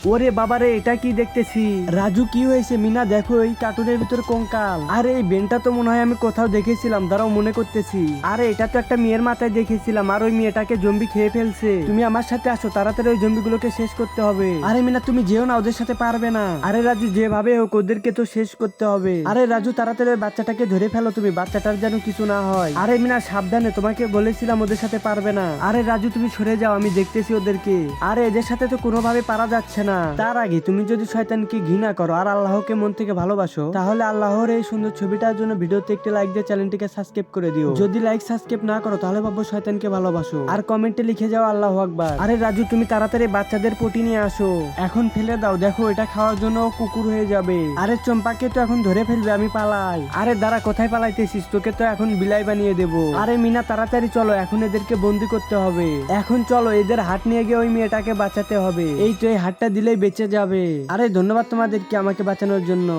ওরে বাবারে, এটা কি দেখতেছি? রাজু, কি হয়েছে? মিনা দেখো, এই কার্টুনের ভিতর কঙ্কাল। আরে এই বেনটা তো মনে হয় আমি কোথাও দেখেছিলাম, দাঁড়াও মনে করতেছি। আরে এটা তো একটা মেয়ের মাথায় দেখেছিলাম, আর ওই মেয়েটাকে জম্বি খেয়ে ফেলছে। তুমি আমার সাথে আসো, তাড়াতাড়ি ওই জম্বিগুলোকে শেষ করতে হবে। আরে মিনা, তুমি যেও না, ওদের সাথে পারবে না। আরে রাজু, যেভাবে হোক ওদেরকে তো শেষ করতে হবে। আরে রাজু, তাড়াতাড়ি ওই বাচ্চাটাকে ধরে ফেলো তুমি, বাচ্চাটার যেন কিছু না হয়। আরে মিনা সাবধানে, তোমাকে বলেছিলাম ওদের সাথে পারবে না। আরে রাজু, তুমি সরে যাও, আমি দেখতেছি ওদেরকে। আরে এদের সাথে তো কোনোভাবে পারা যাচ্ছে না। তার আগে তুমি যদি শয়তানকে ঘৃণা করো আর আল্লাহকে মন থেকে ভালোবাসো, তাহলে আল্লাহর এই সুন্দর ছবিটার জন্য ভিডিওতে একটি লাইক দিয়ে চ্যানেলটিকে সাবস্ক্রাইব করে দিও। যদি লাইক সাবস্ক্রাইব না করো, তাহলে ভাববো শয়তানকে ভালোবাসো। আর কমেন্টে লিখে যাও আল্লাহু আকবার। আরে রাজু, তুমি তাড়াতাড়ি বাচ্চাদের পটি নিয়ে আসো, এখন ফেলে দাও। দেখো, এটা খাওয়ার জন্য কুকুর হয়ে যাবে। আরে চম্পাকে তো এখন ধরে ফেলবে, আমি পালাই। আরে দাঁড়া, কোথায় পালাইতেছিস? তোকে তো এখন বিলাই বানিয়ে দেবো। আরে মিনা তাড়াতাড়ি চলো, এখন এদেরকে বন্দি করতে হবে। এখন চলো, এদের হাট নিয়ে গিয়ে ওই মেয়েটাকে বাঁচাতে হবে। এই তো, এই হাটটা দিলেই বেঁচে যাবে। আরে ধন্যবাদ তোমাদেরকে আমাকে বাঁচানোর জন্য।